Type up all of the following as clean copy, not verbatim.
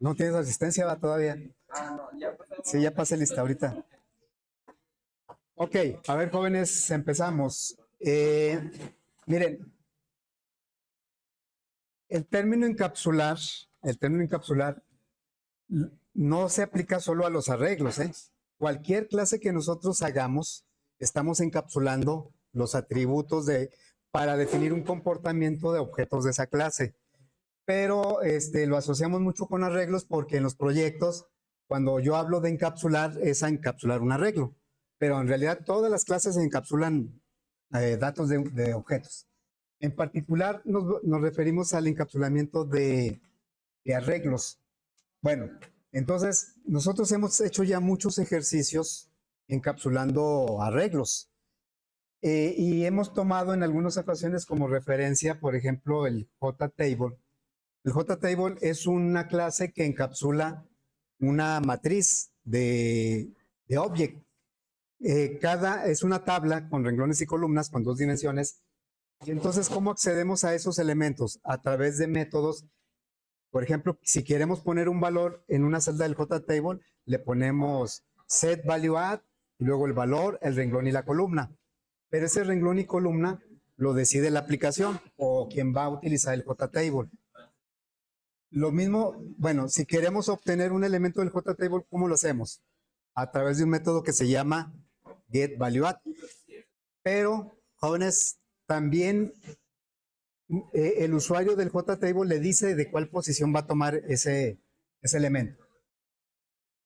¿No tienes asistencia va todavía? Sí, ya pasé lista ahorita. Ok, a ver, jóvenes, empezamos. Miren, el término encapsular, el término encapsular no se aplica solo a los arreglos, ¿eh? Cualquier clase que nosotros hagamos, estamos encapsulando los atributos para definir un comportamiento de objetos de esa clase. Pero lo asociamos mucho con arreglos porque en los proyectos, cuando yo hablo de encapsular, es a encapsular un arreglo. Pero en realidad todas las clases encapsulan datos de objetos. En particular, nos referimos al encapsulamiento de arreglos. Bueno, entonces nosotros hemos hecho ya muchos ejercicios encapsulando arreglos. Y hemos tomado en algunas ocasiones como referencia, por ejemplo, el JTable. El JTable es una clase que encapsula una matriz de object. Es una tabla con renglones y columnas con 2 dimensiones. Y entonces, ¿cómo accedemos a esos elementos? A través de métodos. Por ejemplo, si queremos poner un valor en una celda del JTable, le ponemos set value add, y luego el valor, el renglón y la columna. Pero ese renglón y columna lo decide la aplicación o quien va a utilizar el JTable. Lo mismo, bueno, si queremos obtener un elemento del JTable, ¿cómo lo hacemos? A través de un método que se llama getValueAdd. Pero, jóvenes, también el usuario del JTable le dice de cuál posición va a tomar ese elemento.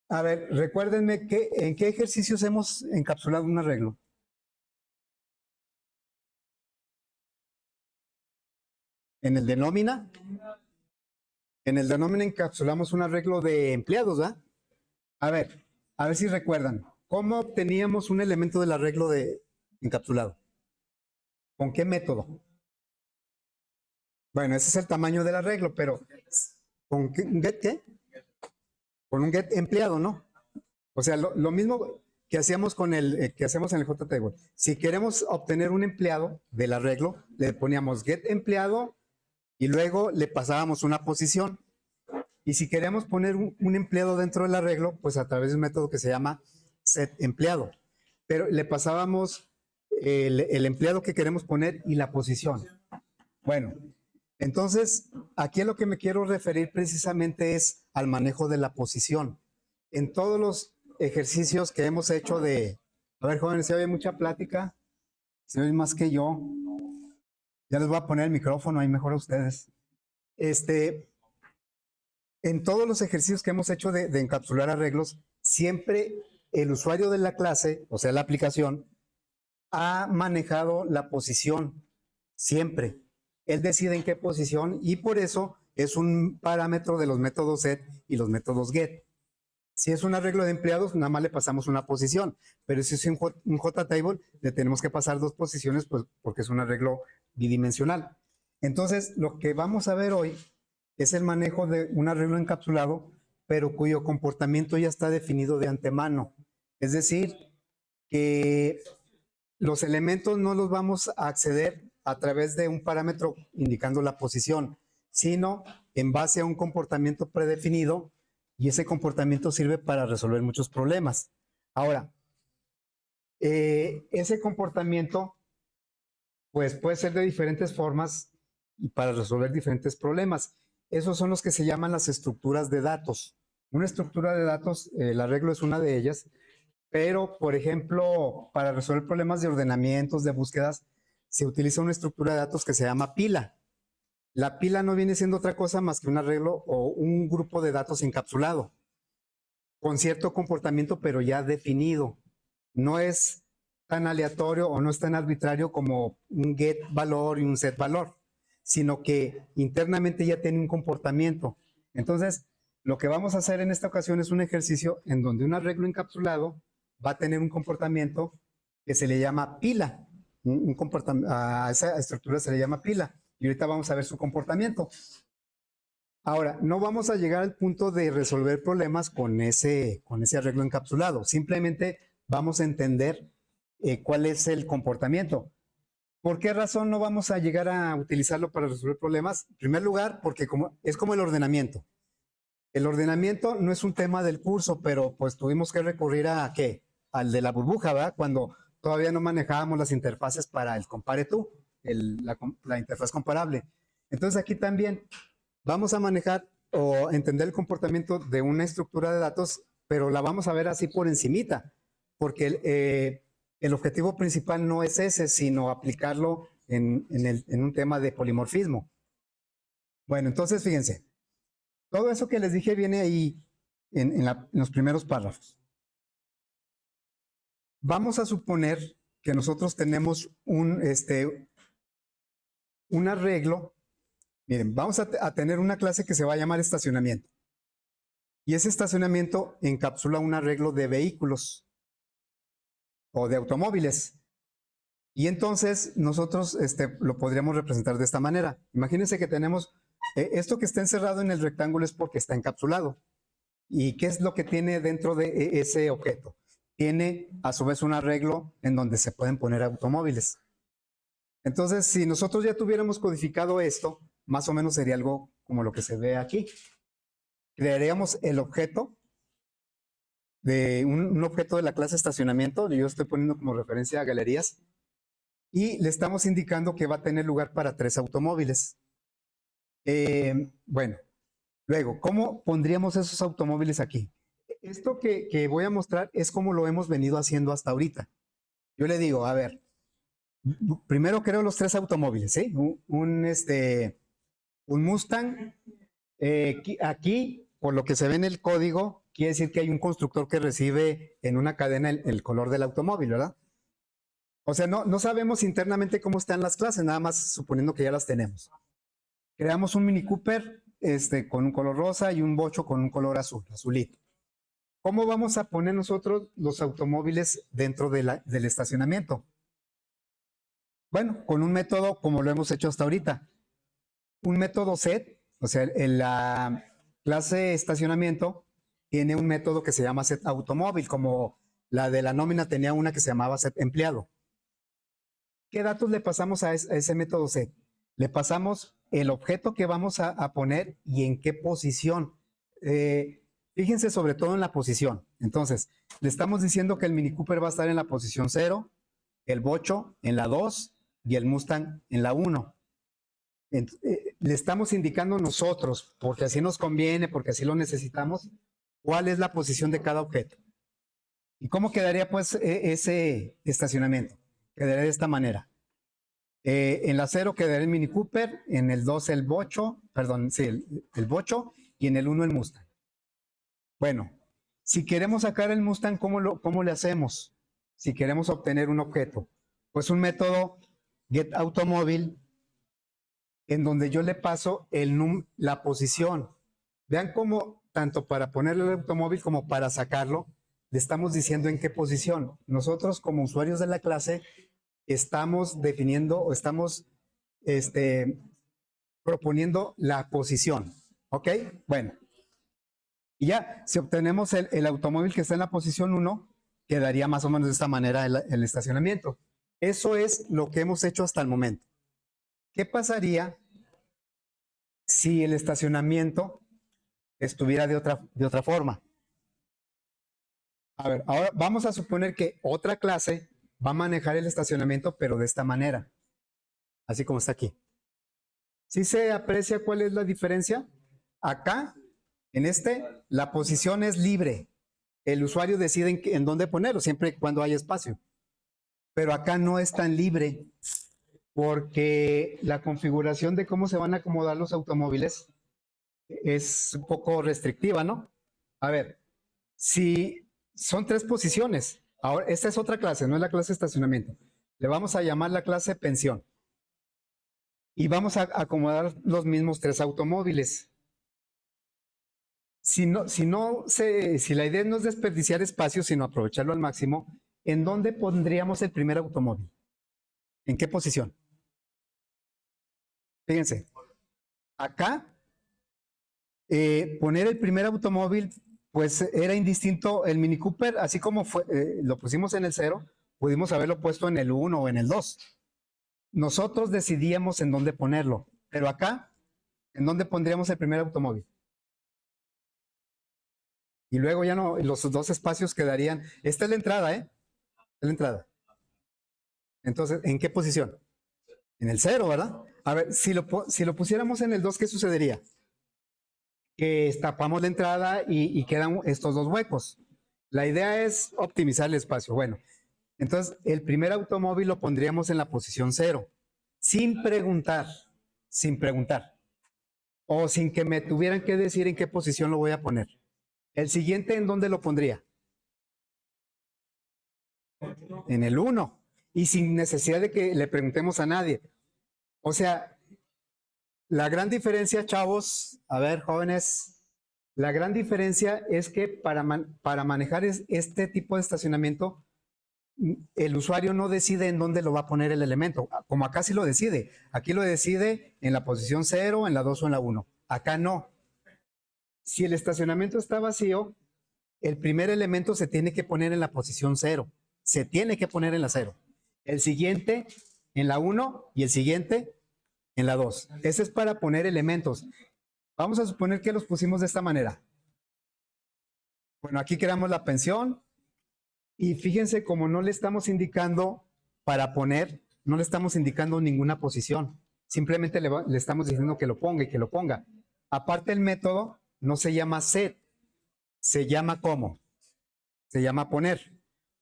A ver, recuérdenme en qué ejercicios hemos encapsulado un arreglo. En el de nómina. En el de nómina encapsulamos un arreglo de empleados, ¿verdad? A ver si recuerdan. ¿Cómo obteníamos un elemento del arreglo de encapsulado? ¿Con qué método? Bueno, ese es el tamaño del arreglo, pero ¿con un get qué? Con un get empleado, ¿no? O sea, lo mismo que hacíamos que hacemos en el JTable. Si queremos obtener un empleado del arreglo, le poníamos get empleado y luego le pasábamos una posición. Y si queremos poner un empleado dentro del arreglo, pues a través de un método que se llama setEmpleado. Pero le pasábamos el empleado que queremos poner y la posición. Bueno, entonces aquí a lo que me quiero referir precisamente es al manejo de la posición. En todos los ejercicios que hemos hecho a ver, jóvenes, se oye mucha plática, se oye más que yo. Ya les voy a poner el micrófono ahí mejor a ustedes. En todos los ejercicios que hemos hecho de encapsular arreglos, siempre el usuario de la clase, o sea, la aplicación, ha manejado la posición, siempre. Él decide en qué posición y por eso es un parámetro de los métodos set y los métodos get. Si es un arreglo de empleados, nada más le pasamos una posición, pero si es un JTable, le tenemos que pasar 2 posiciones pues, porque es un arreglo bidimensional. Entonces, lo que vamos a ver hoy es el manejo de un arreglo encapsulado, pero cuyo comportamiento ya está definido de antemano. Es decir, que los elementos no los vamos a acceder a través de un parámetro indicando la posición, sino en base a un comportamiento predefinido, y ese comportamiento sirve para resolver muchos problemas. Ahora, ese comportamiento pues puede ser de diferentes formas y para resolver diferentes problemas. Esos son los que se llaman las estructuras de datos. Una estructura de datos, el arreglo es una de ellas, pero, por ejemplo, para resolver problemas de ordenamientos, de búsquedas, se utiliza una estructura de datos que se llama pila. La pila no viene siendo otra cosa más que un arreglo o un grupo de datos encapsulado, con cierto comportamiento, pero ya definido. No es tan aleatorio o no es tan arbitrario como un get valor y un set valor, sino que internamente ya tiene un comportamiento. Entonces, lo que vamos a hacer en esta ocasión es un ejercicio en donde un arreglo encapsulado va a tener un comportamiento que se le llama pila. A esa estructura se le llama pila. Y ahorita vamos a ver su comportamiento. Ahora, no vamos a llegar al punto de resolver problemas con ese arreglo encapsulado. Simplemente vamos a entender cuál es el comportamiento. ¿Por qué razón no vamos a llegar a utilizarlo para resolver problemas? En primer lugar, porque es como el ordenamiento. El ordenamiento no es un tema del curso, pero pues tuvimos que recurrir a ¿qué? Al de la burbuja, ¿verdad? Cuando todavía no manejábamos las interfaces para el compare tú, la interfaz comparable. Entonces aquí también vamos a manejar o entender el comportamiento de una estructura de datos, pero la vamos a ver así por encimita, porque el objetivo principal no es ese, sino aplicarlo en un tema de polimorfismo. Bueno, entonces fíjense, todo eso que les dije viene ahí en los primeros párrafos. Vamos a suponer que nosotros tenemos un arreglo. Miren, vamos a tener una clase que se va a llamar estacionamiento. Y ese estacionamiento encapsula un arreglo de vehículos o de automóviles. Y entonces nosotros lo podríamos representar de esta manera. Imagínense que tenemos esto que está encerrado en el rectángulo es porque está encapsulado. ¿Y qué es lo que tiene dentro de ese objeto? Tiene a su vez un arreglo en donde se pueden poner automóviles. Entonces, si nosotros ya tuviéramos codificado esto, más o menos sería algo como lo que se ve aquí. Crearíamos el objeto de un objeto de la clase estacionamiento, yo estoy poniendo como referencia a galerías, y le estamos indicando que va a tener lugar para 3 automóviles. Bueno, luego, ¿cómo pondríamos esos automóviles aquí? Esto que voy a mostrar es como lo hemos venido haciendo hasta ahorita. Yo le digo, a ver, primero creo los 3 automóviles, ¿sí? Un Mustang. Aquí, por lo que se ve en el código, quiere decir que hay un constructor que recibe en una cadena el color del automóvil, ¿verdad? O sea, no sabemos internamente cómo están las clases, nada más suponiendo que ya las tenemos. Creamos un Mini Cooper con un color rosa y un bocho con un color azul, azulito. ¿Cómo vamos a poner nosotros los automóviles dentro del estacionamiento? Bueno, con un método como lo hemos hecho hasta ahorita. Un método set, o sea, en la clase estacionamiento tiene un método que se llama set automóvil, como la de la nómina tenía una que se llamaba set empleado. ¿Qué datos le pasamos a ese método set? Le pasamos el objeto que vamos a poner y en qué posición. Fíjense sobre todo en la posición. Entonces, le estamos diciendo que el Mini Cooper va a estar en la posición 0, el bocho en la 2 y el Mustang en la 1. Le estamos indicando nosotros, porque así nos conviene, porque así lo necesitamos, cuál es la posición de cada objeto. ¿Y cómo quedaría pues ese estacionamiento? Quedaría de esta manera. En la 0 quedaría el Mini Cooper, en el 2 el bocho, perdón, sí, el bocho, y en el 1 el Mustang. Bueno, si queremos sacar el Mustang, ¿cómo le hacemos? Si queremos obtener un objeto, pues un método getAutomóvil en donde yo le paso la posición. Vean cómo tanto para ponerle el automóvil como para sacarlo, le estamos diciendo en qué posición. Nosotros como usuarios de la clase estamos definiendo o estamos proponiendo la posición. ¿Ok? Bueno. Y ya, si obtenemos el automóvil que está en la posición 1, quedaría más o menos de esta manera el estacionamiento. Eso es lo que hemos hecho hasta el momento. ¿Qué pasaría si el estacionamiento estuviera de otra forma? A ver, ahora vamos a suponer que otra clase va a manejar el estacionamiento, pero de esta manera, así como está aquí. ¿Sí se aprecia cuál es la diferencia? Acá, en la posición es libre. El usuario decide en dónde ponerlo, siempre y cuando haya espacio. Pero acá no es tan libre, porque la configuración de cómo se van a acomodar los automóviles es un poco restrictiva, ¿no? A ver, si son 3 posiciones, ahora esta es otra clase, no es la clase estacionamiento. Le vamos a llamar la clase pensión. Y vamos a acomodar los mismos 3 automóviles. Si la idea no es desperdiciar espacio, sino aprovecharlo al máximo, ¿en dónde pondríamos el primer automóvil? ¿En qué posición? Fíjense, acá poner el primer automóvil, pues era indistinto el Mini Cooper, así como lo pusimos en el 0, pudimos haberlo puesto en el 1 o en el 2. Nosotros decidíamos en dónde ponerlo, pero acá, ¿en dónde pondríamos el primer automóvil? Y luego ya no, los dos espacios quedarían. Esta es la entrada, ¿eh? Esta es la entrada. Entonces, ¿en qué posición? En el 0, ¿verdad? A ver, si lo pusiéramos en el 2, ¿qué sucedería? Que tapamos la entrada y quedan estos dos huecos. La idea es optimizar el espacio. Bueno, entonces el primer automóvil lo pondríamos en la posición 0, sin preguntar, sin preguntar, o sin que me tuvieran que decir en qué posición lo voy a poner. El siguiente, ¿en dónde lo pondría? En el 1, y sin necesidad de que le preguntemos a nadie. O sea, la gran diferencia, chavos, a ver, jóvenes, la gran diferencia es que para manejar este tipo de estacionamiento, el usuario no decide en dónde lo va a poner el elemento, como acá sí lo decide. Aquí lo decide en la posición 0, en la 2 o en la 1. Acá no. Si el estacionamiento está vacío, el primer elemento se tiene que poner en la posición 0. Se tiene que poner en la 0. El siguiente en la 1 y el siguiente en la 2. Ese es para poner elementos. Vamos a suponer que los pusimos de esta manera. Bueno, aquí creamos la pensión y fíjense como no le estamos indicando para poner, no le estamos indicando ninguna posición. Simplemente le estamos diciendo que lo ponga y que lo ponga. Aparte, el método no se llama set, se llama ¿cómo? Se llama poner.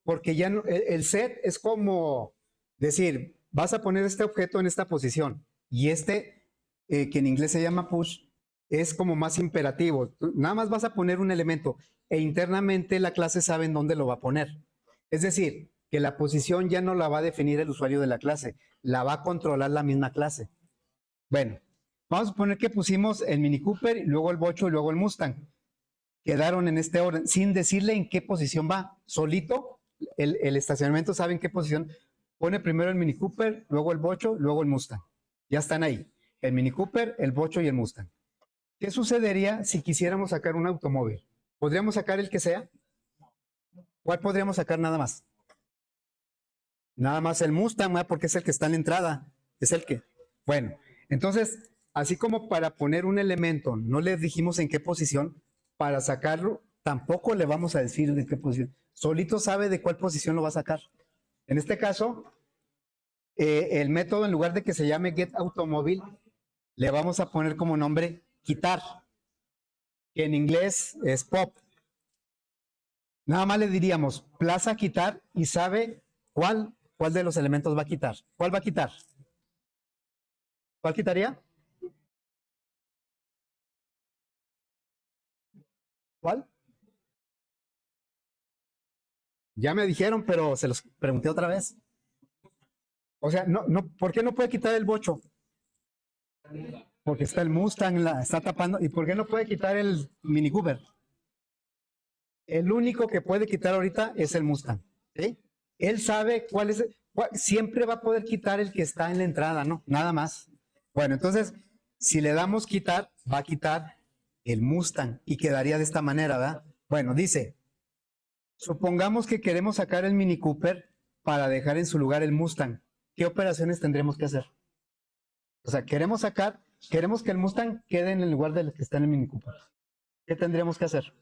Porque ya no, el set es como decir, vas a poner este objeto en esta posición y este, que en inglés se llama push, es como más imperativo. Nada más vas a poner un elemento e internamente la clase sabe en dónde lo va a poner. Es decir, que la posición ya no la va a definir el usuario de la clase, la va a controlar la misma clase. Bueno, vamos a suponer que pusimos el Mini Cooper, y luego el Bocho y luego el Mustang. Quedaron en este orden, sin decirle en qué posición va. Solito, el estacionamiento sabe en qué posición. Pone primero el Mini Cooper, luego el Bocho, luego el Mustang. Ya están ahí. El Mini Cooper, el Bocho y el Mustang. ¿Qué sucedería si quisiéramos sacar un automóvil? ¿Podríamos sacar el que sea? ¿Cuál podríamos sacar nada más? Nada más el Mustang, ¿verdad? Porque es el que está en la entrada. Es el que. Bueno, entonces, así como para poner un elemento, no le dijimos en qué posición, para sacarlo, tampoco le vamos a decir de qué posición. Solito sabe de cuál posición lo va a sacar. En este caso, el método, en lugar de que se llame getAutomóvil, le vamos a poner como nombre quitar, que en inglés es pop. Nada más le diríamos plaza quitar y sabe cuál de los elementos va a quitar. ¿Cuál va a quitar? ¿Cuál quitaría? ¿Cuál? Ya me dijeron, pero se los pregunté otra vez. O sea, ¿por qué no puede quitar el bocho? Porque está el Mustang, está tapando. ¿Y por qué no puede quitar el Mini Cooper? El único que puede quitar ahorita es el Mustang. ¿Sí? Él sabe siempre va a poder quitar el que está en la entrada, ¿no? Nada más. Bueno, entonces, si le damos quitar, va a quitar el Mustang y quedaría de esta manera, ¿verdad? Bueno, dice, supongamos que queremos sacar el Mini Cooper para dejar en su lugar el Mustang. ¿Qué operaciones tendremos que hacer? O sea, queremos que el Mustang quede en el lugar del que está en el Mini Cooper. ¿Qué tendríamos que hacer?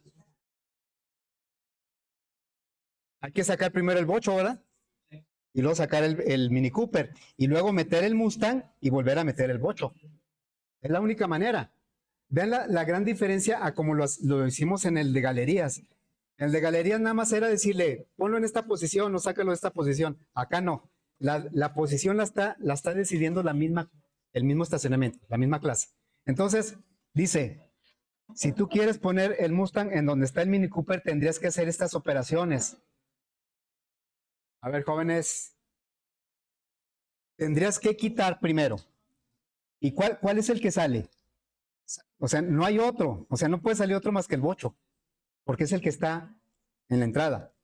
Hay que sacar primero el bocho, ¿verdad? Y luego sacar el Mini Cooper. Y luego meter el Mustang y volver a meter el bocho. Es la única manera. Vean la gran diferencia a como lo hicimos en el de galerías. En el de galerías nada más era decirle, ponlo en esta posición o sácalo de esta posición. Acá no. La posición la está decidiendo el mismo estacionamiento, la misma clase. Entonces, dice, si tú quieres poner el Mustang en donde está el Mini Cooper, tendrías que hacer estas operaciones. A ver, jóvenes, tendrías que quitar primero. ¿Y cuál es el que sale? O sea, no hay otro. O sea, no puede salir otro más que el bocho, porque es el que está en la entrada.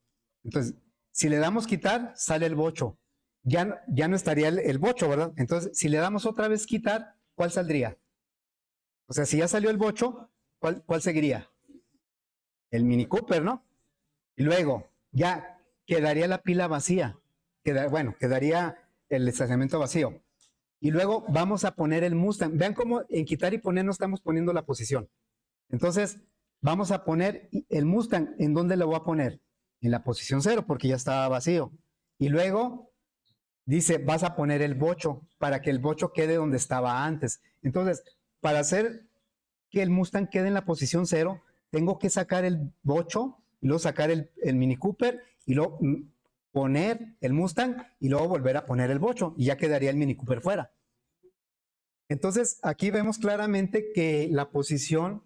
Entonces, si le damos quitar, sale el bocho. Ya no estaría el bocho, ¿verdad? Entonces, si le damos otra vez quitar, ¿cuál saldría? O sea, si ya salió el bocho, ¿cuál seguiría? El Mini Cooper, ¿no? Y luego, ya quedaría la pila vacía. Quedaría el estacionamiento vacío. Y luego vamos a poner el Mustang. Vean cómo en quitar y poner no estamos poniendo la posición. Entonces, vamos a poner el Mustang. ¿En dónde lo voy a poner? En la posición 0, porque ya estaba vacío. Y luego dice, vas a poner el bocho para que el bocho quede donde estaba antes. Entonces, para hacer que el Mustang quede en la posición 0, tengo que sacar el bocho, y luego sacar el Mini Cooper, y luego poner el Mustang, y luego volver a poner el bocho, y ya quedaría el Mini Cooper fuera. Entonces, aquí vemos claramente que la posición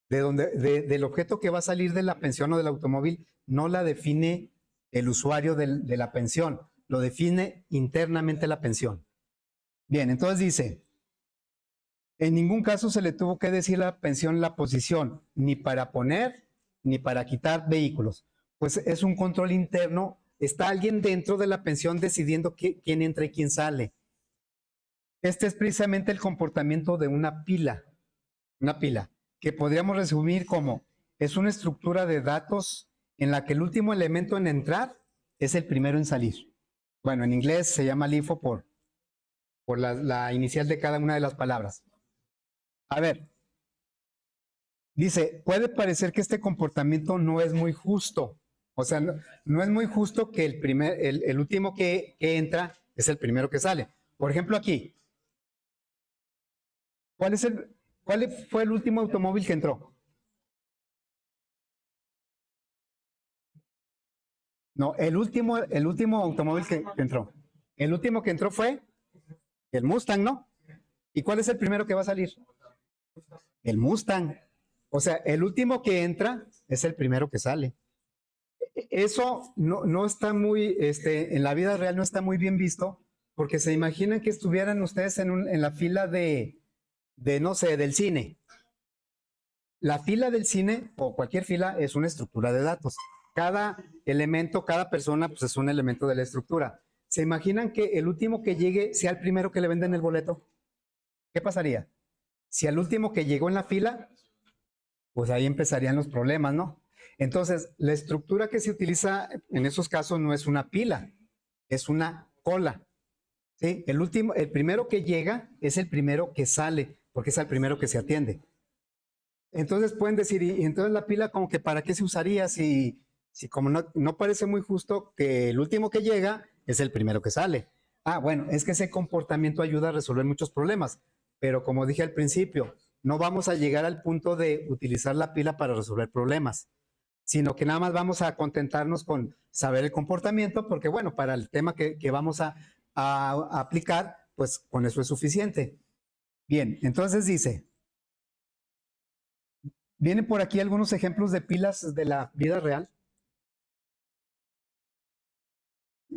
del objeto que va a salir de la pensión o del automóvil no la define el usuario de la pensión, lo define internamente la pensión. Bien, entonces dice, en ningún caso se le tuvo que decir a la pensión la posición, ni para poner ni para quitar vehículos, pues es un control interno, está alguien dentro de la pensión decidiendo quién entra y quién sale. Este es precisamente el comportamiento de una pila, que podríamos resumir como es una estructura de datos en la que el último elemento en entrar es el primero en salir. Bueno, en inglés se llama LIFO por la inicial de cada una de las palabras. A ver, dice, puede parecer que este comportamiento no es muy justo. O sea, no es muy justo que el último que entra es el primero que sale. Por ejemplo, aquí, ¿cuál fue el último automóvil que entró? No, el último automóvil que entró. El último que entró fue el Mustang, ¿no? ¿Y cuál es el primero que va a salir? El Mustang. O sea, el último que entra es el primero que sale. Eso no está muy, en la vida real no está muy bien visto, porque se imaginan que estuvieran ustedes en la fila no sé, del cine. La fila del cine o cualquier fila es una estructura de datos. Cada elemento, cada persona, pues es un elemento de la estructura. ¿Se imaginan que el último que llegue sea el primero que le venden el boleto? ¿Qué pasaría? Si al último que llegó en la fila, pues ahí empezarían los problemas, ¿no? Entonces, la estructura que se utiliza en esos casos no es una pila, es una cola. ¿Sí? El primero que llega es el primero que sale, porque es el primero que se atiende. Entonces pueden decir, y entonces la pila como que para qué se usaría si como no parece muy justo que el último que llega es el primero que sale. Ah, bueno, es que ese comportamiento ayuda a resolver muchos problemas, pero como dije al principio, no vamos a llegar al punto de utilizar la pila para resolver problemas, sino que nada más vamos a contentarnos con saber el comportamiento, porque bueno, para el tema que vamos a aplicar, pues con eso es suficiente. Bien, entonces dice, vienen por aquí algunos ejemplos de pilas de la vida real.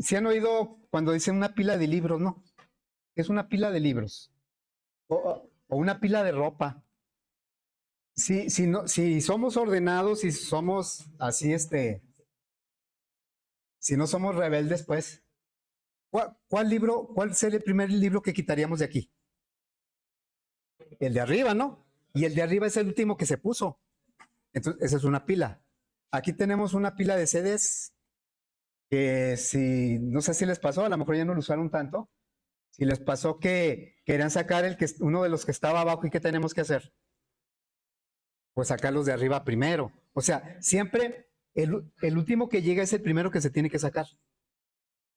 ¿Sí han oído cuando dicen una pila de libros, no? Es una pila de libros. O una pila de ropa. Si somos ordenados, si somos así, si no somos rebeldes, pues, ¿cuál sería el primer libro que quitaríamos de aquí? El de arriba, ¿no? Y el de arriba es el último que se puso. Entonces, esa es una pila. Aquí tenemos una pila de CDs que no sé si les pasó, a lo mejor ya no lo usaron tanto. Si les pasó que querían sacar uno de los que estaba abajo, ¿y qué tenemos que hacer? Pues sacarlos de arriba primero. O sea, siempre el último que llega es el primero que se tiene que sacar.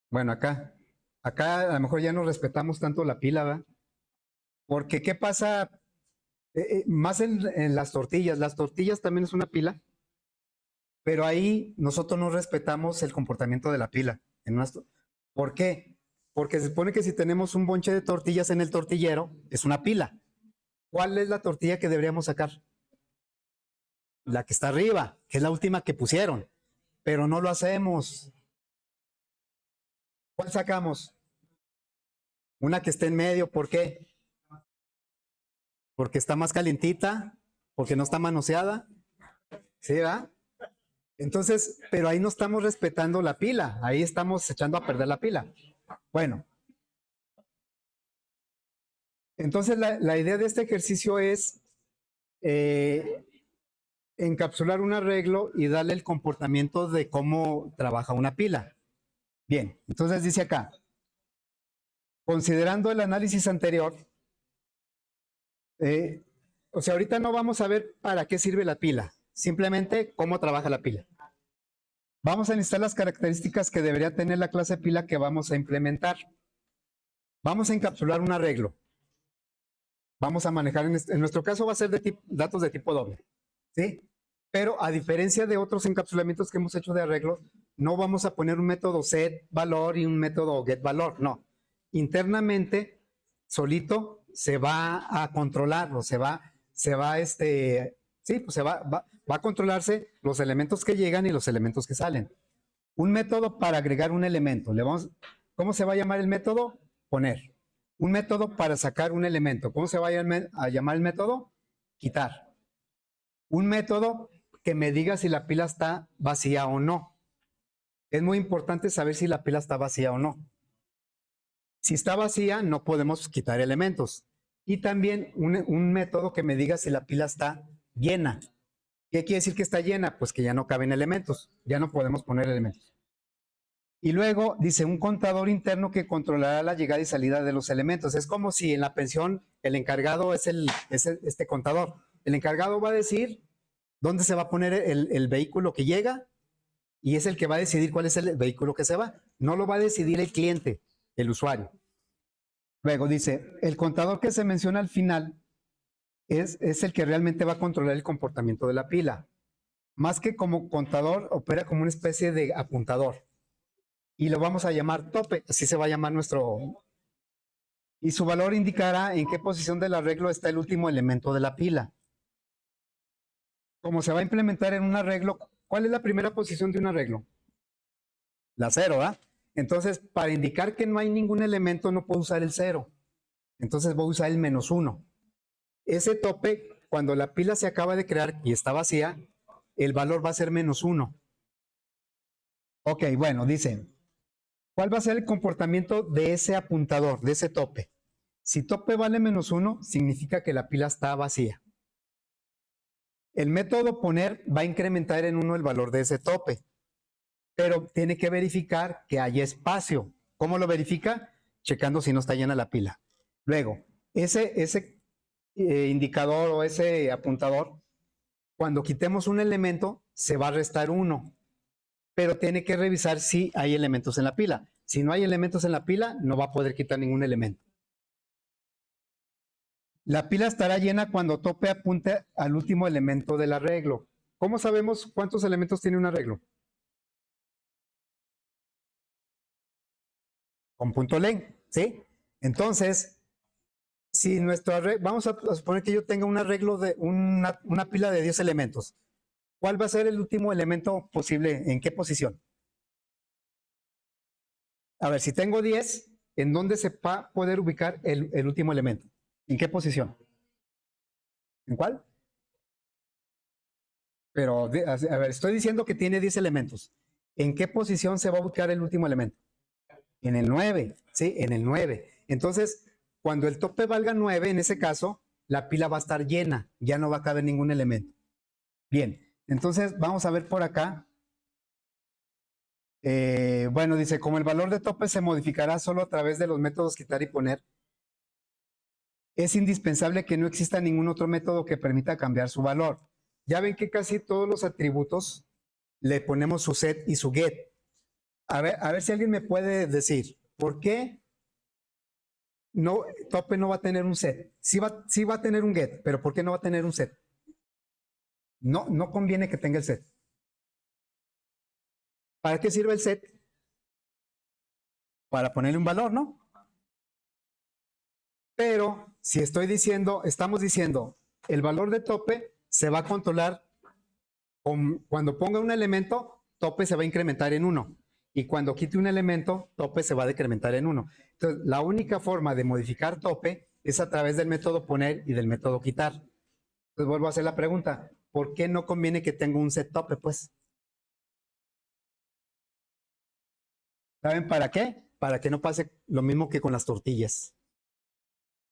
Bueno, acá a lo mejor ya no respetamos tanto la pila, ¿verdad? Porque ¿qué pasa? Más en las tortillas. Las tortillas también es una pila, pero ahí nosotros no respetamos el comportamiento de la pila. ¿Por qué? Porque se supone que si tenemos un bonche de tortillas en el tortillero, es una pila. ¿Cuál es la tortilla que deberíamos sacar? La que está arriba, que es la última que pusieron. Pero no lo hacemos. ¿Cuál sacamos? Una que esté en medio. ¿Por qué? Porque está más calientita, porque no está manoseada. ¿Sí, va? Entonces, pero ahí no estamos respetando la pila, ahí estamos echando a perder la pila. Bueno, entonces la idea de este ejercicio es encapsular un arreglo y darle el comportamiento de cómo trabaja una pila. Bien, entonces dice acá, considerando el análisis anterior, O sea, ahorita no vamos a ver para qué sirve la pila, simplemente cómo trabaja la pila. Vamos a necesitar las características que debería tener la clase pila que vamos a implementar. Vamos a encapsular un arreglo. Vamos a manejar, en nuestro caso va a ser de datos de tipo doble, ¿sí? Pero a diferencia de otros encapsulamientos que hemos hecho de arreglos, no vamos a poner un método set valor y un método get valor, no. Internamente, solito, se va a controlar, o va a controlarse los elementos que llegan y los elementos que salen. Un método para agregar un elemento. ¿Cómo se va a llamar el método? Poner. Un método para sacar un elemento. ¿Cómo se va a llamar el método? Quitar. Un método que me diga si la pila está vacía o no. Es muy importante saber si la pila está vacía o no. Si está vacía, no podemos quitar elementos. Y también un método que me diga si la pila está llena. ¿Qué quiere decir que está llena? Pues que ya no caben elementos. Ya no podemos poner elementos. Y luego dice un contador interno que controlará la llegada y salida de los elementos. Es como si en la pensión el encargado es este contador. El encargado va a decir dónde se va a poner el vehículo que llega y es el que va a decidir cuál es el vehículo que se va. No lo va a decidir el cliente, el usuario. Luego dice, el contador que se menciona al final es el que realmente va a controlar el comportamiento de la pila. Más que como contador, opera como una especie de apuntador. Y lo vamos a llamar tope, así se va a llamar nuestro. Y su valor indicará en qué posición del arreglo está el último elemento de la pila. Como se va a implementar en un arreglo, ¿cuál es la primera posición de un arreglo? La 0, ¿verdad? Entonces, para indicar que no hay ningún elemento, no puedo usar el 0. Entonces voy a usar el -1. Ese tope, cuando la pila se acaba de crear y está vacía, el valor va a ser -1. Ok, bueno, dice, ¿cuál va a ser el comportamiento de ese apuntador, de ese tope? Si tope vale -1, significa que la pila está vacía. El método poner va a incrementar en 1 el valor de ese tope, pero tiene que verificar que haya espacio. ¿Cómo lo verifica? Checando si no está llena la pila. Luego, ese indicador o ese apuntador, cuando quitemos un elemento, se va a restar 1, pero tiene que revisar si hay elementos en la pila. Si no hay elementos en la pila, no va a poder quitar ningún elemento. La pila estará llena cuando tope apunte al último elemento del arreglo. ¿Cómo sabemos cuántos elementos tiene un arreglo? Con punto len, ¿sí? Entonces, si nuestro arreglo, vamos a suponer que yo tenga un arreglo de una pila de 10 elementos. ¿Cuál va a ser el último elemento posible? ¿En qué posición? A ver, si tengo 10, ¿en dónde se va a poder ubicar el último elemento? ¿En qué posición? ¿En cuál? Pero, a ver, estoy diciendo que tiene 10 elementos. ¿En qué posición se va a ubicar el último elemento? En el 9, ¿sí? En el 9. Entonces, cuando el tope valga 9, en ese caso, la pila va a estar llena, ya no va a caber ningún elemento. Bien, entonces vamos a ver por acá. Bueno, dice, como el valor de tope se modificará solo a través de los métodos quitar y poner, es indispensable que no exista ningún otro método que permita cambiar su valor. Ya ven que casi todos los atributos le ponemos su set y su get. A ver si alguien me puede decir, ¿por qué no, tope no va a tener un set? Sí va a tener un get, pero ¿por qué no va a tener un set? No conviene que tenga el set. ¿Para qué sirve el set? Para ponerle un valor, ¿no? Pero si estamos diciendo, el valor de tope se va a controlar cuando ponga un elemento, tope se va a incrementar en 1. Y cuando quite un elemento, tope se va a decrementar en 1. Entonces, la única forma de modificar tope es a través del método poner y del método quitar. Entonces, vuelvo a hacer la pregunta, ¿por qué no conviene que tenga un set tope? Pues, ¿saben para qué? Para que no pase lo mismo que con las tortillas.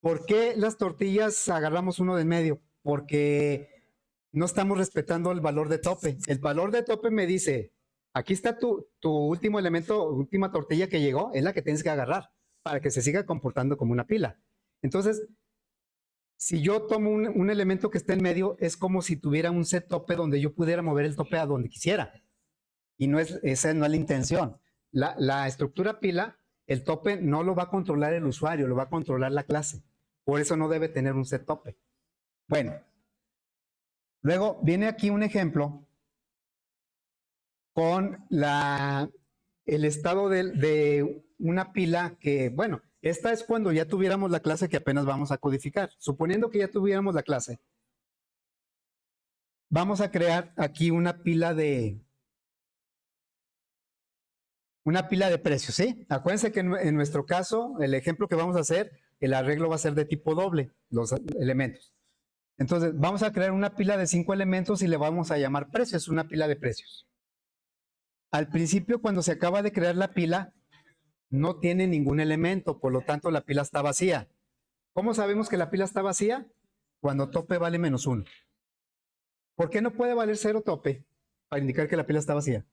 ¿Por qué las tortillas agarramos uno de en medio? Porque no estamos respetando el valor de tope. El valor de tope me dice, aquí está tu último elemento, última tortilla que llegó, es la que tienes que agarrar para que se siga comportando como una pila. Entonces, Si yo tomo un elemento que esté en medio, es como si tuviera un set tope donde yo pudiera mover el tope a donde quisiera. Y esa no es la intención. La estructura pila, el tope no lo va a controlar el usuario, lo va a controlar la clase. Por eso no debe tener un set tope. Bueno, luego viene aquí un ejemplo con el estado de una pila que, bueno, esta es cuando ya tuviéramos la clase que apenas vamos a codificar. Suponiendo que ya tuviéramos la clase, vamos a crear aquí una pila de precios, ¿sí? Acuérdense que en nuestro caso, el ejemplo que vamos a hacer, el arreglo va a ser de tipo doble, los elementos. Entonces, vamos a crear una pila de 5 elementos y le vamos a llamar precios, una pila de precios. Al principio, cuando se acaba de crear la pila, no tiene ningún elemento, por lo tanto la pila está vacía. ¿Cómo sabemos que la pila está vacía? Cuando tope vale menos 1. ¿Por qué no puede valer 0 tope? Para indicar que la pila está vacía.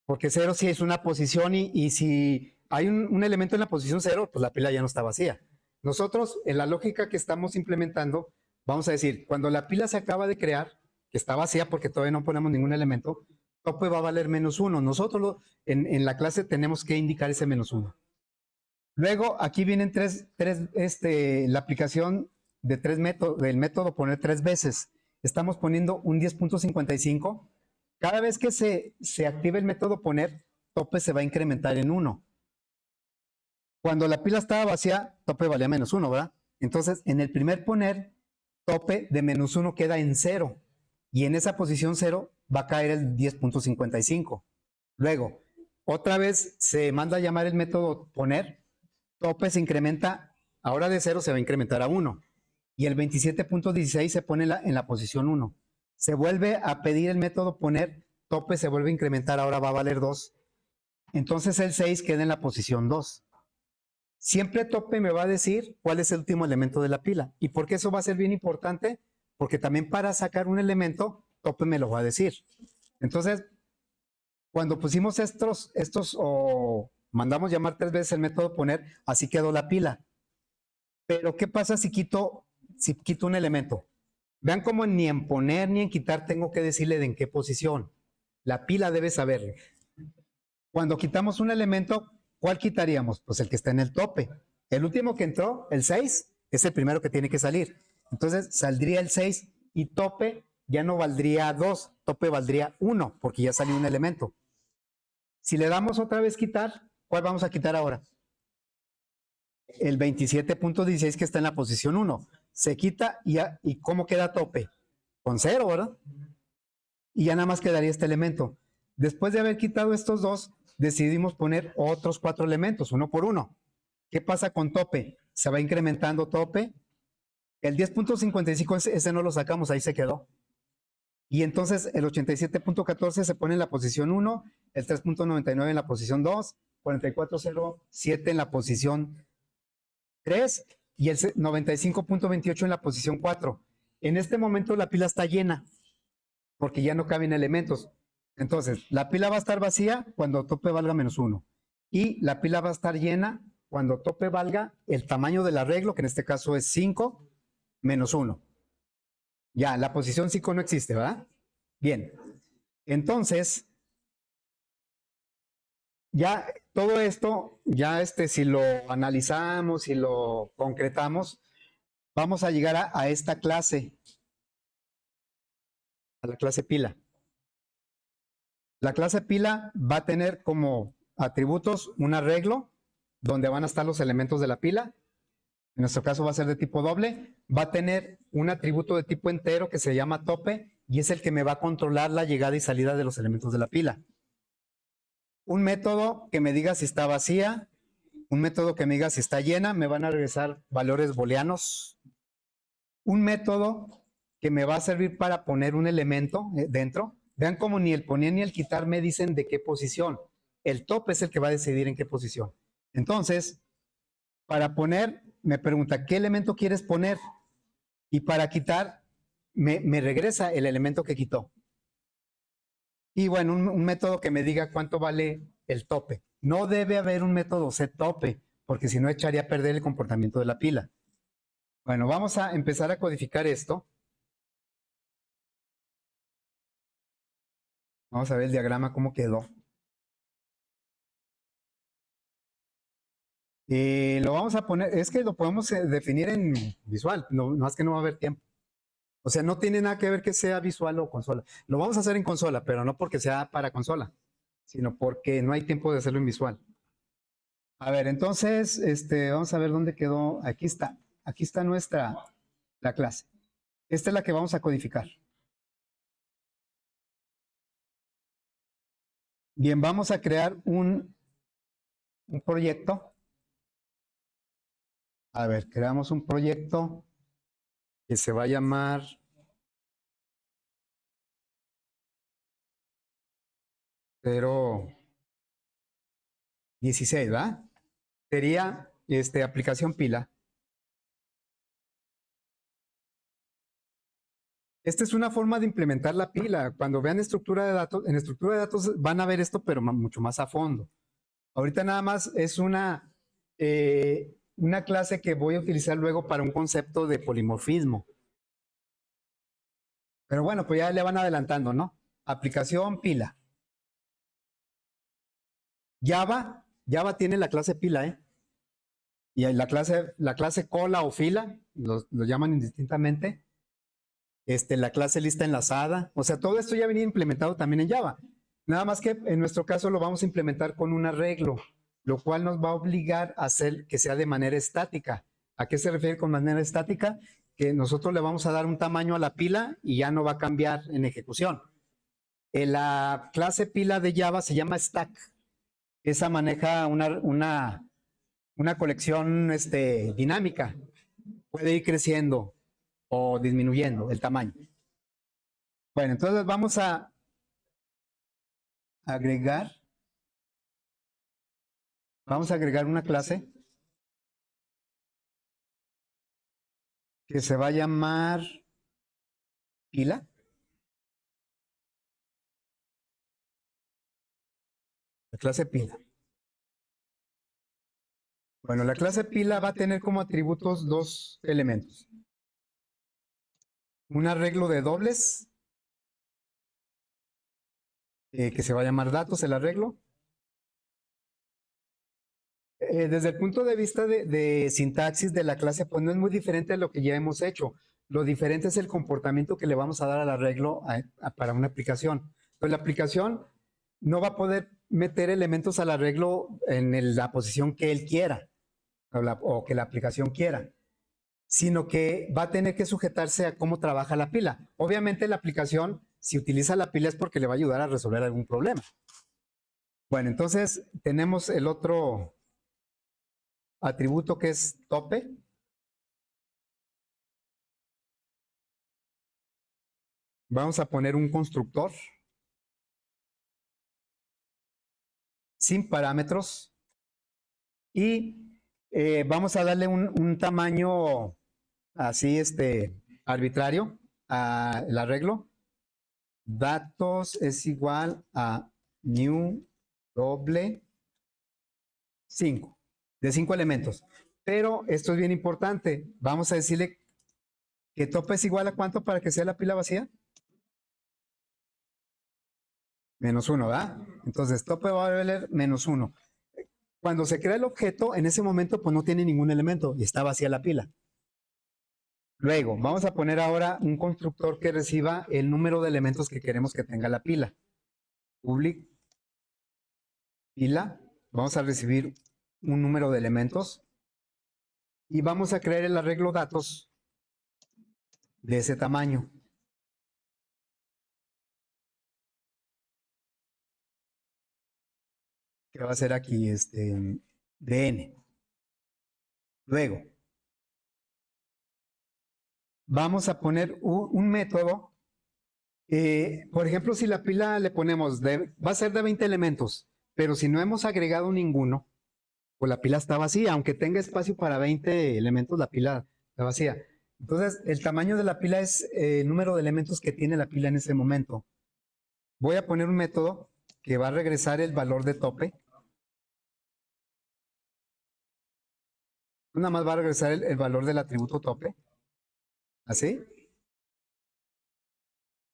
Porque 0 sí es una posición y si hay un elemento en la posición 0, pues la pila ya no está vacía. Nosotros, en la lógica que estamos implementando, vamos a decir, cuando la pila se acaba de crear, que está vacía porque todavía no ponemos ningún elemento, tope va a valer menos 1. Nosotros en la clase tenemos que indicar ese menos 1. Luego, aquí vienen la aplicación de del método poner 3 veces. Estamos poniendo un 10.55. Cada vez que se active el método poner, tope se va a incrementar en 1. Cuando la pila estaba vacía, tope valía menos 1, ¿verdad? Entonces, en el primer poner, tope de menos 1 queda en 0. Y en esa posición 0 va a caer el 10.55. Luego, otra vez se manda a llamar el método poner. Tope se incrementa, ahora de 0 se va a incrementar a 1. Y el 27.16 se pone en la posición 1. Se vuelve a pedir el método poner, tope se vuelve a incrementar, ahora va a valer 2. Entonces el 6 queda en la posición 2. Siempre tope me va a decir cuál es el último elemento de la pila. ¿Y por qué eso va a ser bien importante? Porque también para sacar un elemento, tope me lo va a decir. Entonces, cuando pusimos estos o mandamos llamar 3 veces el método poner, así quedó la pila. Pero ¿qué pasa si quito un elemento? Vean cómo ni en poner ni en quitar tengo que decirle de en qué posición. La pila debe saber. Cuando quitamos un elemento, ¿cuál quitaríamos? Pues el que está en el tope. El último que entró, el 6, es el primero que tiene que salir. Entonces saldría el 6 y tope ya no valdría 2, tope valdría 1 porque ya salió un elemento. Si le damos otra vez quitar, ¿cuál vamos a quitar ahora? El 27.16 que está en la posición 1. Se quita y ¿cómo queda tope? Con 0, ¿verdad? Y ya nada más quedaría este elemento. Después de haber quitado estos dos, decidimos poner otros 4 elementos, uno por uno. ¿Qué pasa con tope? Se va incrementando tope. El 10.55 ese no lo sacamos, ahí se quedó. Y entonces el 87.14 se pone en la posición 1, el 3.99 en la posición 2, 44.07 en la posición 3 y el 95.28 en la posición 4. En este momento la pila está llena porque ya no caben elementos. Entonces, la pila va a estar vacía cuando tope valga menos 1. Y la pila va a estar llena cuando tope valga el tamaño del arreglo, que en este caso es 5 menos 1. Ya, la posición 5 no existe, ¿verdad? Bien. Entonces, ya todo esto, ya si lo analizamos y lo concretamos, vamos a llegar a esta clase, a la clase pila. La clase pila va a tener como atributos un arreglo donde van a estar los elementos de la pila. En nuestro caso va a ser de tipo doble. Va a tener un atributo de tipo entero que se llama tope y es el que me va a controlar la llegada y salida de los elementos de la pila. Un método que me diga si está vacía, un método que me diga si está llena, me van a regresar valores booleanos. Un método que me va a servir para poner un elemento dentro. Vean cómo ni el poner ni el quitar me dicen de qué posición. El tope es el que va a decidir en qué posición. Entonces, para poner, me pregunta, ¿qué elemento quieres poner? Y para quitar, me regresa el elemento que quitó. Y bueno, un método que me diga cuánto vale el tope. No debe haber un método set tope, porque si no echaría a perder el comportamiento de la pila. Bueno, vamos a empezar a codificar esto. Vamos a ver el diagrama cómo quedó. Lo vamos a poner, es que lo podemos definir en visual, no más que no va a haber tiempo. O sea, no tiene nada que ver que sea visual o consola. Lo vamos a hacer en consola, pero no porque sea para consola, sino porque no hay tiempo de hacerlo en visual. A ver, entonces, vamos a ver dónde quedó. Aquí está la clase. Esta es la que vamos a codificar. Bien, vamos a crear un proyecto. A ver, creamos un proyecto que se va a llamar pero 16, ¿va? Sería aplicación pila. Esta es una forma de implementar la pila. Cuando vean estructura de datos, en estructura de datos van a ver esto, pero mucho más a fondo. Ahorita nada más es una clase que voy a utilizar luego para un concepto de polimorfismo. Pero bueno, pues ya le van adelantando, ¿no? Aplicación pila. Java tiene la clase pila, ¿eh? Y la clase cola o fila, lo llaman indistintamente. La clase lista enlazada. O sea, todo esto ya venía implementado también en Java. Nada más que en nuestro caso lo vamos a implementar con un arreglo, lo cual nos va a obligar a hacer que sea de manera estática. ¿A qué se refiere con manera estática? Que nosotros le vamos a dar un tamaño a la pila y ya no va a cambiar en ejecución. La clase pila de Java se llama stack. Esa maneja una colección dinámica. Puede ir creciendo o disminuyendo el tamaño. Bueno, entonces vamos a agregar. Vamos a agregar una clase que se va a llamar pila. La clase pila. Bueno, la clase pila va a tener como atributos dos elementos. Un arreglo de dobles, que se va a llamar datos, el arreglo. Desde el punto de vista de sintaxis de la clase, pues no es muy diferente a lo que ya hemos hecho. Lo diferente es el comportamiento que le vamos a dar al arreglo para una aplicación. Pues la aplicación no va a poder meter elementos al arreglo en la posición que él quiera o que la aplicación quiera, sino que va a tener que sujetarse a cómo trabaja la pila. Obviamente la aplicación, si utiliza la pila es porque le va a ayudar a resolver algún problema. Bueno, entonces tenemos el otro atributo que es tope. Vamos a poner un constructor sin parámetros y vamos a darle un tamaño así arbitrario al arreglo. Datos es igual a new doble 5, de 5 elementos. Pero esto es bien importante. Vamos a decirle que tope es igual a cuánto para que sea la pila vacía. -1, ¿verdad? Entonces tope va a valer -1. Cuando se crea el objeto, en ese momento pues no tiene ningún elemento y está vacía la pila. Luego, vamos a poner ahora un constructor que reciba el número de elementos que queremos que tenga la pila. Public pila. Vamos a recibir un número de elementos y vamos a crear el arreglo datos de ese tamaño. Que va a ser aquí dn. Luego, vamos a poner un método. Por ejemplo, si la pila le ponemos, va a ser de 20 elementos, pero si no hemos agregado ninguno, pues la pila está vacía, aunque tenga espacio para 20 elementos, la pila está vacía. Entonces, el tamaño de la pila es el número de elementos que tiene la pila en ese momento. Voy a poner un método que va a regresar el valor de tope. Nada más va a regresar el valor del atributo tope. ¿Así?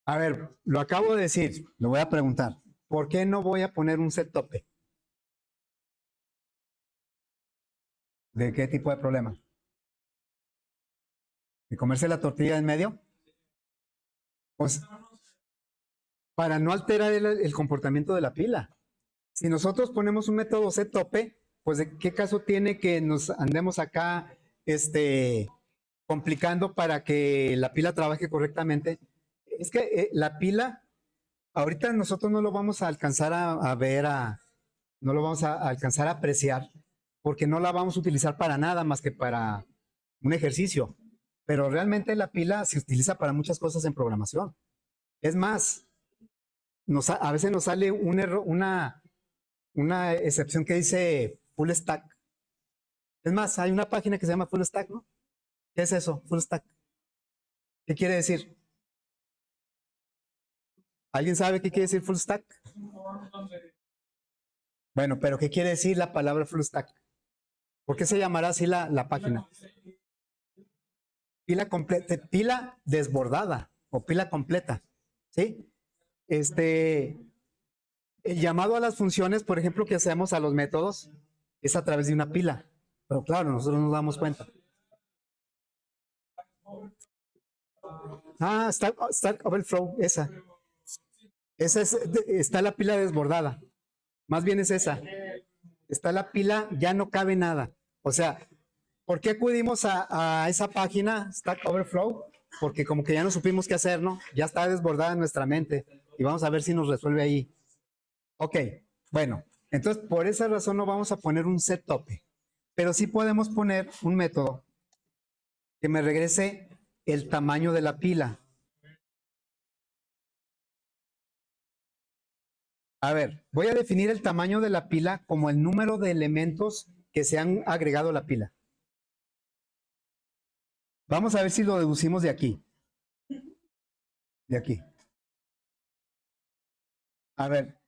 A ver, lo acabo de decir, lo voy a preguntar. ¿Por qué no voy a poner un set tope? ¿De qué tipo de problema? ¿De comerse la tortilla en medio? Pues para no alterar el comportamiento de la pila. Si nosotros ponemos un método set tope, pues ¿de qué caso tiene que nos andemos acá complicando para que la pila trabaje correctamente? Es que la pila, ahorita nosotros no lo vamos a alcanzar a ver, no lo vamos a alcanzar a apreciar, porque no la vamos a utilizar para nada más que para un ejercicio. Pero realmente la pila se utiliza para muchas cosas en programación. Es más, a veces nos sale un error, una excepción que dice full stack. Es más, hay una página que se llama full stack, ¿no? ¿Qué es eso? Full stack. ¿Qué quiere decir? ¿Alguien sabe qué quiere decir full stack? Bueno, pero ¿qué quiere decir la palabra full stack? ¿Por qué se llamará así la página? Pila completa, pila desbordada o pila completa, ¿sí? El llamado a las funciones, por ejemplo, que hacemos a los métodos, es a través de una pila. Pero claro, nosotros nos damos cuenta. Ah, Stack Overflow, esa. Esa está la pila desbordada. Más bien es esa. Está la pila, ya no cabe nada. O sea, ¿por qué acudimos a esa página, Stack Overflow? Porque como que ya no supimos qué hacer, ¿no? Ya está desbordada en nuestra mente. Y vamos a ver si nos resuelve ahí. Ok, bueno. Entonces, por esa razón no vamos a poner un set tope. Pero sí podemos poner un método que me regrese el tamaño de la pila. A ver, voy a definir el tamaño de la pila como el número de elementos que se han agregado a la pila. Vamos a ver si lo deducimos de aquí. De aquí. A ver.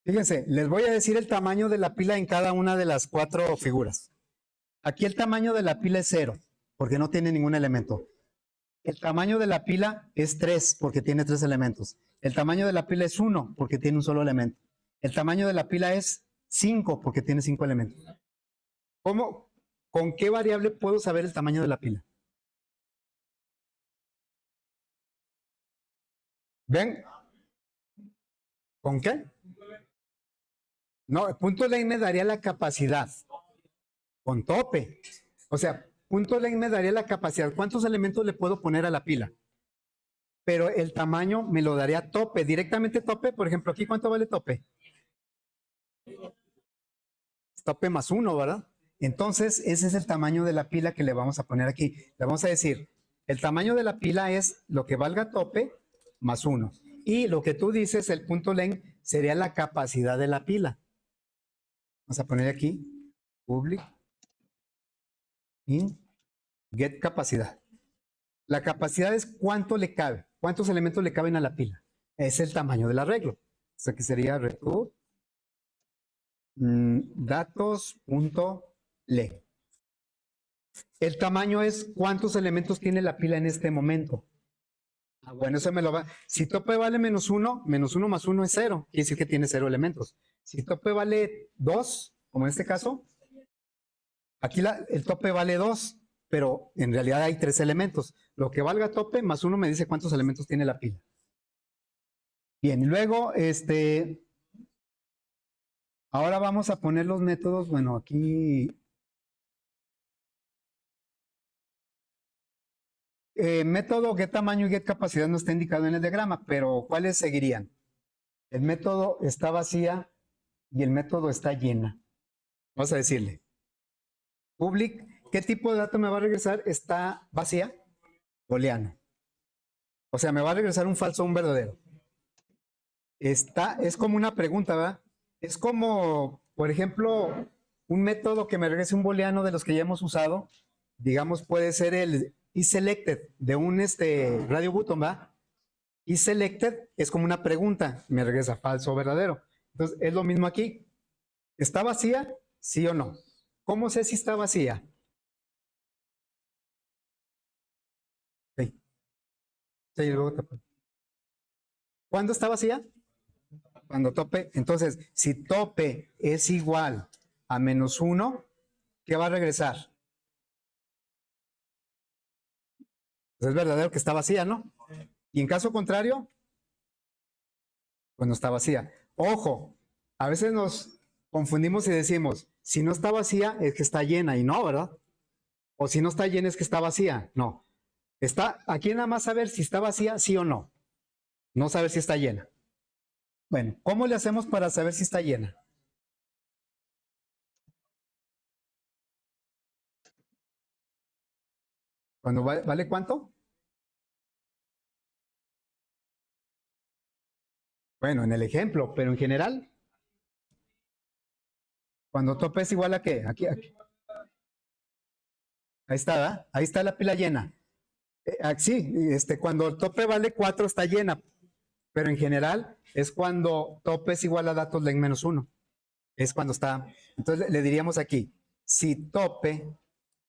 Fíjense, les voy a decir el tamaño de la pila en cada una de las 4 figuras. Aquí el tamaño de la pila es 0, porque no tiene ningún elemento. El tamaño de la pila es 3, porque tiene 3 elementos. El tamaño de la pila es 1, porque tiene un solo elemento. El tamaño de la pila es 5, porque tiene 5 elementos. ¿Con qué variable puedo saber el tamaño de la pila? ¿Ven? ¿Con qué? No, el punto length me daría la capacidad. Con tope. O sea, punto length me daría la capacidad. ¿Cuántos elementos le puedo poner a la pila? Pero el tamaño me lo daría tope. Directamente tope, por ejemplo, aquí ¿cuánto vale tope? Tope más 1, ¿verdad? Entonces, ese es el tamaño de la pila que le vamos a poner aquí. Le vamos a decir, el tamaño de la pila es lo que valga tope más 1. Y lo que tú dices, el punto length, sería la capacidad de la pila. Vamos a poner aquí, public, in, get capacidad. La capacidad es cuánto le cabe, cuántos elementos le caben a la pila. Es el tamaño del arreglo. O sea que sería return datos.le. El tamaño es cuántos elementos tiene la pila en este momento. Bueno, eso me lo va. Si tope vale menos 1 más 1 es 0. Quiere decir que tiene 0 elementos. Si tope vale 2, como en este caso, aquí el tope vale 2, pero en realidad hay 3 elementos. Lo que valga tope más 1 me dice cuántos elementos tiene la pila. Bien, y luego, ahora vamos a poner los métodos. Bueno, aquí método get tamaño y get capacidad no está indicado en el diagrama, pero ¿cuáles seguirían? El método está vacía y el método está llena. Vamos a decirle, public, ¿qué tipo de dato me va a regresar? Está vacía, booleano. O sea, me va a regresar un falso o un verdadero. Es como una pregunta, ¿verdad? Es como, por ejemplo, un método que me regrese un booleano de los que ya hemos usado. Digamos, puede ser el isSelected de un radio button, ¿va? ISSelected es como una pregunta, me regresa falso o verdadero. Entonces, es lo mismo aquí. ¿Está vacía? ¿Sí o no? ¿Cómo sé si está vacía? Sí, sí, luego ¿Cuándo está vacía? Cuando tope. Entonces, si tope es igual a -1, ¿qué va a regresar? Pues es verdadero que está vacía, ¿no? Y en caso contrario, pues no está vacía. Ojo, a veces nos confundimos y decimos, si no está vacía es que está llena y no, ¿verdad? O si no está llena es que está vacía. No. Está aquí nada más saber si está vacía, sí o no. No saber si está llena. Bueno, ¿cómo le hacemos para saber si está llena? Cuando ¿vale cuánto? Bueno, en el ejemplo, pero en general, cuando tope es igual a qué? Aquí. Ahí está, ¿verdad? Ahí está la pila llena. Sí, cuando el tope vale 4 está llena, pero en general es cuando tope es igual a datos len -1. Es cuando está. Entonces le diríamos aquí, si tope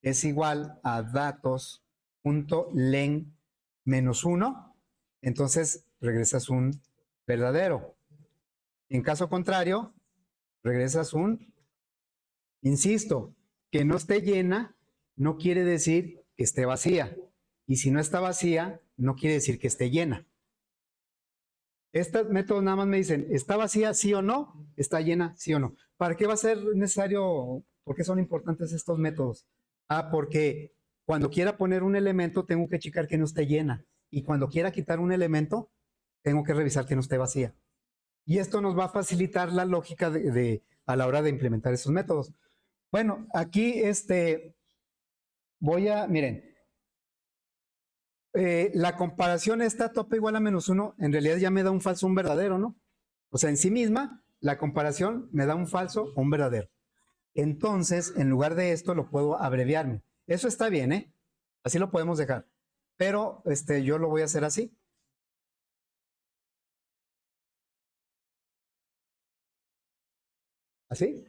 es igual a datos.len -1, entonces regresas un verdadero. En caso contrario, regresas un, insisto, que no esté llena no quiere decir que esté vacía. Y si no está vacía, no quiere decir que esté llena. Estos métodos nada más me dicen, ¿está vacía sí o no? ¿Está llena sí o no? ¿Para qué va a ser necesario? ¿Por qué son importantes estos métodos? Porque cuando quiera poner un elemento tengo que checar que no esté llena. Y cuando quiera quitar un elemento, tengo que revisar que no esté vacía. Y esto nos va a facilitar la lógica a la hora de implementar esos métodos. Bueno, aquí miren, la comparación esta tope igual a -1, en realidad ya me da un falso, un verdadero, ¿no? O sea, en sí misma, la comparación me da un falso o un verdadero. Entonces, en lugar de esto, lo puedo abreviarme. Eso está bien, ¿eh? Así lo podemos dejar. Pero yo lo voy a hacer así. ¿Así?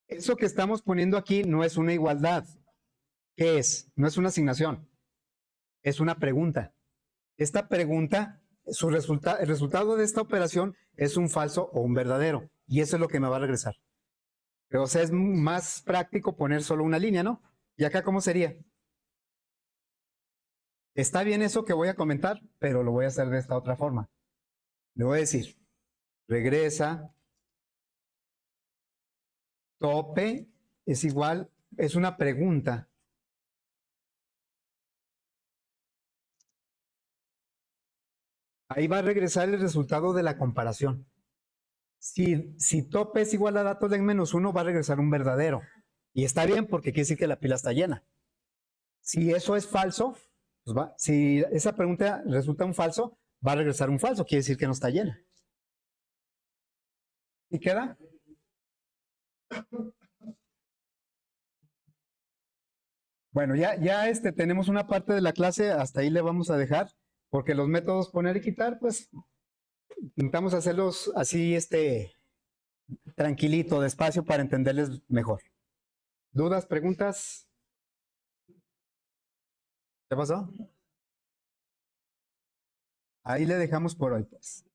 Eso que estamos poniendo aquí no es una igualdad. ¿Qué es? No es una asignación. Es una pregunta. Esta pregunta, el resultado de esta operación es un falso o un verdadero. Y eso es lo que me va a regresar. Pero, o sea, es más práctico poner solo una línea, ¿no? ¿Y acá cómo sería? Está bien eso que voy a comentar, pero lo voy a hacer de esta otra forma. Le voy a decir, regresa, tope, es igual, es una pregunta. Ahí va a regresar el resultado de la comparación. Si tope es igual a datos de -1, va a regresar un verdadero. Y está bien porque quiere decir que la pila está llena. Si eso es falso, pues si esa pregunta resulta un falso, va a regresar un falso, quiere decir que no está llena. ¿Y queda? Bueno, ya tenemos una parte de la clase, hasta ahí le vamos a dejar, porque los métodos poner y quitar, pues intentamos hacerlos así, tranquilito, despacio, para entenderles mejor. ¿Dudas, preguntas? ¿Qué pasó? Ahí le dejamos por hoy, pues.